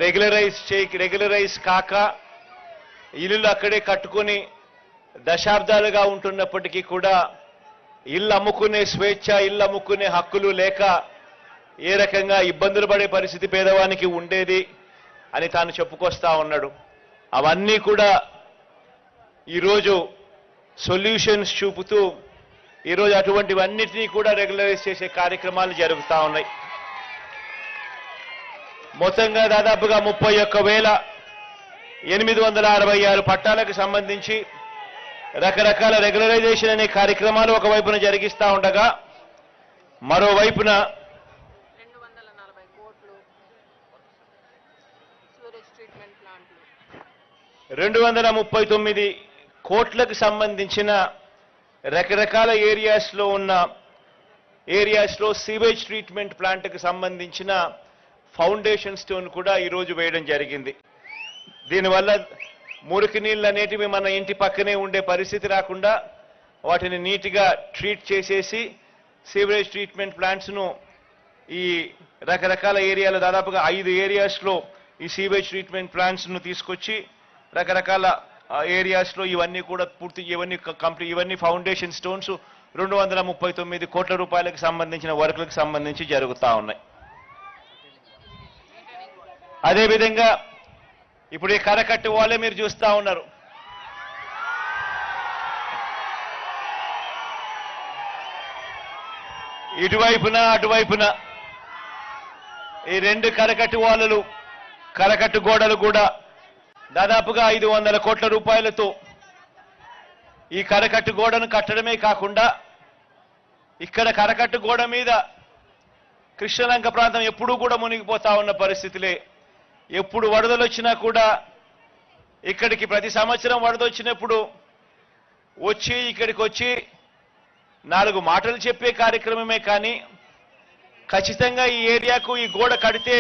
Regularise కాక ఇల్లులు అక్కడే కట్టుకొని దశాబ్దాలుగా ఉంటున్నప్పటికీ కూడా ఇల్లు అమ్ముకునే స్వేచ్ఛ, ఇల్లు అమ్ముకునే హక్కులు లేక ఏ రకంగా ఇబ్బందులు పడే పరిస్థితి పేదవానికి ఉండేది అని తాను చెప్పుకొస్తా ఉన్నాడు. అవన్నీ కూడా ఈరోజు సొల్యూషన్స్ చూపుతూ ఈరోజు అటువంటివన్నిటినీ కూడా రెగ్యులరైజ్ చేసే కార్యక్రమాలు జరుగుతూ ఉన్నాయి. మొత్తంగా దాదాపుగా 31,866 పట్టాలకు సంబంధించి రకరకాల రెగ్యులరైజేషన్ అనే కార్యక్రమాలు ఒకవైపున జరిగిస్తూ ఉండగా మరోవైపున 239 కోట్లకు సంబంధించిన రకరకాల ఏరియాస్లో సీవేజ్ ట్రీట్మెంట్ ప్లాంట్కి సంబంధించిన ఫౌండేషన్ స్టోన్ కూడా ఈరోజు వేయడం జరిగింది. దీనివల్ల మురికి నీళ్ళు అనేటివి మన ఇంటి పక్కనే ఉండే పరిస్థితి రాకుండా వాటిని నీట్గా ట్రీట్ చేసేసి సీవరేజ్ ట్రీట్మెంట్ ప్లాంట్స్ను ఈ రకరకాల ఏరియాలో దాదాపుగా 5 ఏరియాస్లో ఈ సీవేజ్ ట్రీట్మెంట్ ప్లాంట్స్ను తీసుకొచ్చి రకరకాల ఏరియాస్లో ఇవన్నీ కూడా ఇవన్నీ ఫౌండేషన్ స్టోన్స్ 239 కోట్ల రూపాయలకు సంబంధించిన వర్కులకు సంబంధించి జరుగుతూ ఉన్నాయి. అదేవిధంగా ఇప్పుడు ఈ కరకట్టు వాళ్ళే మీరు చూస్తూ ఉన్నారు. ఇటువైపున అటువైపున ఈ 2 కరకట్టు వాళ్ళలు కరకట్టు గోడలు కూడా దాదాపుగా 500 కోట్ల రూపాయలతో ఈ కరకట్టు గోడను కట్టడమే కాకుండా ఇక్కడ కరకట్టు గోడ మీద కృష్ణలంక ప్రాంతం ఎప్పుడూ కూడా మునిగిపోతా ఉన్న పరిస్థితులే. ఎప్పుడు వరదలు వచ్చినా కూడా ఇక్కడికి ప్రతి సంవత్సరం వరద వచ్చినప్పుడు ఇక్కడికి వచ్చి 4 మాటలు చెప్పే కార్యక్రమమే కానీ ఖచ్చితంగా ఈ ఏరియాకు ఈ గోడ కడితే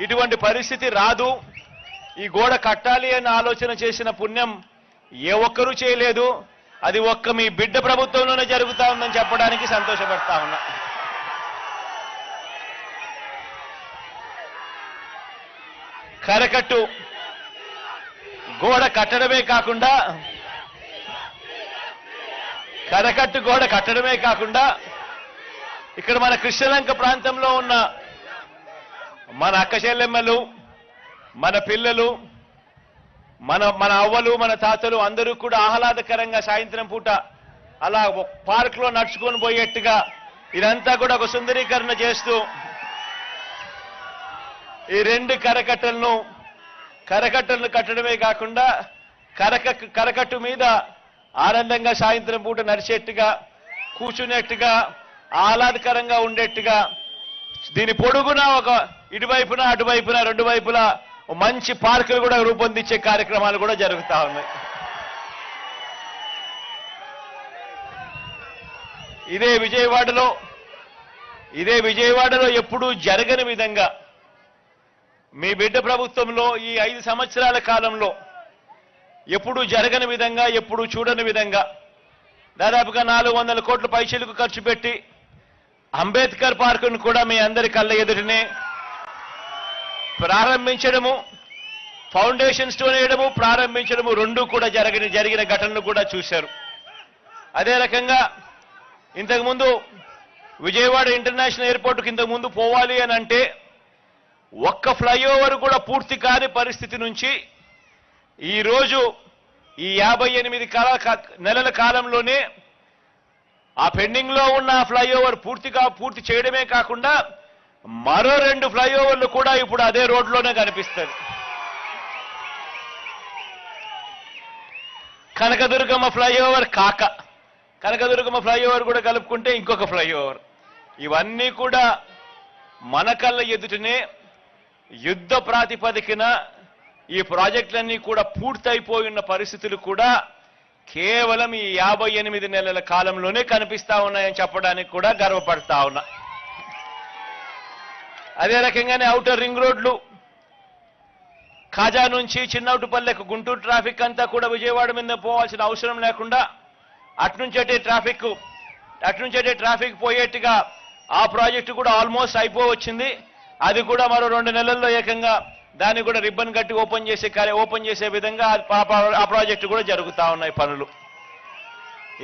ఇటువంటి పరిస్థితి రాదు, ఈ గోడ కట్టాలి అన్న ఆలోచన చేసిన పుణ్యం ఏ ఒక్కరూ చేయలేదు. అది ఒక్క మీ బిడ్డ ప్రభుత్వంలోనే జరుగుతా ఉందని చెప్పడానికి సంతోషపడతా ఉన్నా. కరకట్టు గోడ కట్టడమే కాకుండా ఇక్కడ మన కృష్ణలంక ప్రాంతంలో ఉన్న మన అక్క చెల్లెమ్మలు, మన పిల్లలు, మన అవ్వలు, మన తాతలు అందరూ కూడా ఆహ్లాదకరంగా సాయంత్రం పూట అలా పార్క్లో నడుచుకొని పోయేట్టుగా ఇదంతా కూడా ఒక సుందరీకరణ చేస్తూ ఈ 2 కరకట్టలను కట్టడమే కాకుండా కరకట్టు మీద ఆనందంగా సాయంత్రం పూట నడిచేట్టుగా, కూర్చునేట్టుగా, ఆహ్లాదకరంగా ఉండేట్టుగా దీని పొడుగున ఒక ఇటువైపున అటువైపున 2 వైపులా మంచి పార్కులు కూడా రూపొందించే కార్యక్రమాలు కూడా జరుగుతూ ఉన్నాయి. ఇదే విజయవాడలో ఎప్పుడూ జరగని విధంగా మీ బిడ్డ ప్రభుత్వంలో ఈ 5 సంవత్సరాల కాలంలో ఎప్పుడూ జరగని విధంగా, ఎప్పుడూ చూడని విధంగా దాదాపుగా 400 కోట్ల పైసలకు ఖర్చు పెట్టి అంబేద్కర్ పార్కును కూడా మీ అందరి కళ్ళ ఎదుటనే ప్రారంభించడము, ఫౌండేషన్ స్టోన్ వేయడము, ప్రారంభించడము 2 కూడా జరిగిన ఘటనలు కూడా చూశారు. అదే రకంగా ఇంతకుముందు విజయవాడ ఇంటర్నేషనల్ ఎయిర్పోర్టుకి ఇంతకుముందు పోవాలి అని అంటే ఒక్క ఫ్లైఓవర్ కూడా పూర్తి కాని పరిస్థితి నుంచి ఈరోజు ఈ 58 నెలల కాలంలోనే ఆ పెండింగ్లో ఉన్న ఫ్లైఓవర్ పూర్తి చేయడమే కాకుండా మరో 2 ఫ్లైఓవర్లు కూడా ఇప్పుడు అదే రోడ్లోనే కనిపిస్తుంది. కనకదుర్గమ్మ ఫ్లైఓవర్ కూడా కలుపుకుంటే ఇంకొక ఫ్లైఓవర్. ఇవన్నీ కూడా మన కళ్ళ ఎదుటనే యుద్ధ ప్రాతిపదికన ఈ ప్రాజెక్టులన్నీ కూడా పూర్తయిపోయిన పరిస్థితులు కూడా కేవలం ఈ 58 నెలల కాలంలోనే కనిపిస్తా ఉన్నాయని చెప్పడానికి కూడా గర్వపడతా ఉన్నా. అదే రకంగానే ఔటర్ రింగ్ రోడ్లు ఖాజా నుంచి చిన్నౌటుపల్లెకు గుంటూరు ట్రాఫిక్ అంతా కూడా విజయవాడ మీద పోవాల్సిన అవసరం లేకుండా అట్నుంచేటే ట్రాఫిక్ పోయేట్టుగా ఆ ప్రాజెక్టు కూడా ఆల్మోస్ట్ అయిపోవచ్చింది. అది కూడా మరో 2 నెలల్లో ఏకంగా దాన్ని కూడా రిబ్బన్ కట్టి ఓపెన్ చేసే విధంగా ఆ ప్రాజెక్టు కూడా జరుగుతూ ఉన్నాయి పనులు.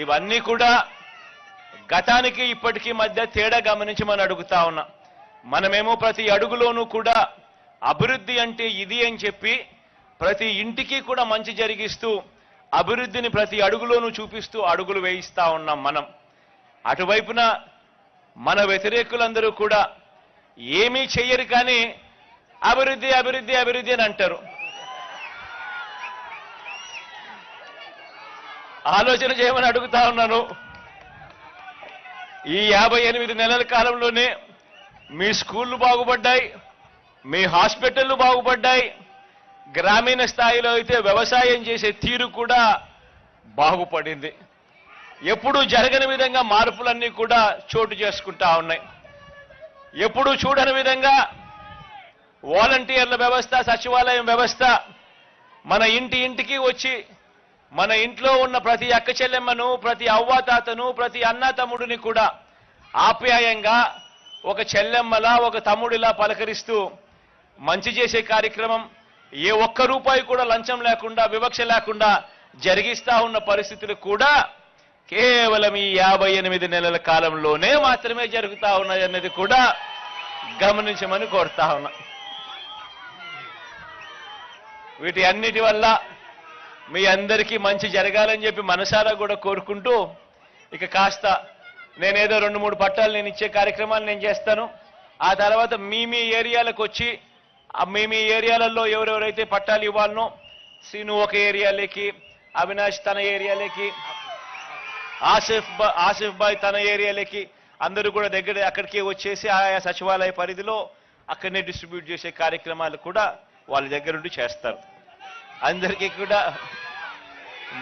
ఇవన్నీ కూడా గతానికి ఇప్పటికీ మధ్య తేడా గమనించి మనం అడుగుతా ఉన్నాం. మనమేమో ప్రతి అడుగులోనూ కూడా అభివృద్ధి అంటే ఇది అని చెప్పి ప్రతి ఇంటికి కూడా మంచి జరిగిస్తూ అభివృద్ధిని ప్రతి అడుగులోనూ చూపిస్తూ అడుగులు వేయిస్తా ఉన్నాం మనం. అటువైపున మన వ్యతిరేకులందరూ కూడా ఏమీ చెయ్యరు కానీ అభివృద్ధి అభివృద్ధి అభివృద్ధి అని అంటారు. ఆలోచన చేయమని అడుగుతా ఉన్నాను. ఈ 58 నెలల కాలంలోనే మీ స్కూళ్ళు బాగుపడ్డాయి, మీ హాస్పిటళ్లు బాగుపడ్డాయి, గ్రామీణ స్థాయిలో అయితే వ్యవసాయం చేసే తీరు కూడా బాగుపడింది. ఎప్పుడూ జరగని విధంగా మార్పులన్నీ కూడా చోటు చేసుకుంటా ఉన్నాయి. ఎప్పుడూ చూడని విధంగా వాలంటీర్ల వ్యవస్థ, సచివాలయం వ్యవస్థ మన ఇంటికి వచ్చి మన ఇంట్లో ఉన్న ప్రతి అక్క చెల్లెమ్మను, ప్రతి అవ్వాతాతను, ప్రతి అన్న తమ్ముడిని కూడా ఆప్యాయంగా ఒక చెల్లెమ్మలా ఒక తమ్ముడిలా పలకరిస్తూ మంచి చేసే కార్యక్రమం ఏ ఒక్క రూపాయి కూడా లంచం లేకుండా వివక్ష లేకుండా జరిగిస్తా ఉన్న పరిస్థితులు కూడా కేవలం ఈ 58 నెలల కాలంలోనే మాత్రమే జరుగుతా ఉన్నాయన్నది కూడా గమనించమని కోరుతా ఉన్నా. వీటి అన్నిటి వల్ల మీ అందరికీ మంచి జరగాలని చెప్పి మనసారా కూడా కోరుకుంటూ ఇక కాస్త నేనేదో 2-3 పట్టాలు నేను ఇచ్చే కార్యక్రమాలు నేను చేస్తాను. ఆ తర్వాత మీ ఏరియాలకు వచ్చి మీ ఏరియాలలో ఎవరెవరైతే పట్టాలు ఇవ్వాలనో శ్రీను ఒక ఏరియాలోకి, అవినాష్ తన ఏరియాలోకి, ఆసిఫ్ బాయ్ తన ఏరియాలోకి అందరూ కూడా అక్కడికి వచ్చేసి ఆయా సచివాలయ పరిధిలో అక్కడనే డిస్ట్రిబ్యూట్ చేసే కార్యక్రమాలు కూడా వాళ్ళ దగ్గరుండి చేస్తారు. అందరికీ కూడా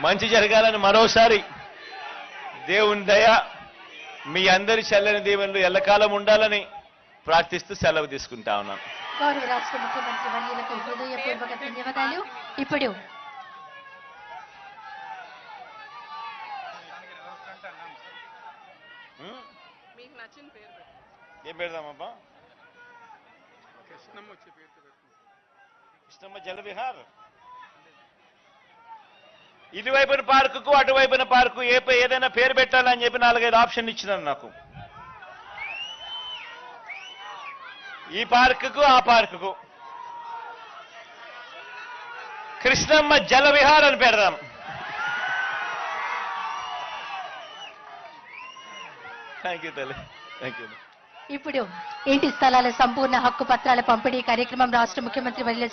మంచి జరగాలని మరోసారి దేవుని దయ మీ అందరి చల్లని దీవెనలు ఎల్లకాలం ఉండాలని ప్రార్థిస్తూ సెలవు తీసుకుంటా ఉన్నాను. గౌరవ రాష్ట్ర ముఖ్యమంత్రి వర్యులకు హృదయపూర్వక ధన్యవాదాలు. ఇప్పుడు ఏం పెడదామబ్బా? కృష్ణమ్మ జలవిహార్. ఇటువైపున పార్కుకు అటువైపున పార్కు ఏదైనా పేరు పెట్టాలని చెప్పి 4-5 ఆప్షన్లు ఇచ్చినారు నాకు. ఈ పార్కుకు ఆ పార్కుకు కృష్ణమ్మ జలవిహార్ అని పెడదాం. థ్యాంక్ యూ తల్లి, థ్యాంక్ యూ. ఇప్పుడు ఇంటి స్థలాల సంపూర్ణ హక్కు పత్రాల పంపిణీ కార్యక్రమం రాష్ట్ర ముఖ్యమంత్రి వర్యుల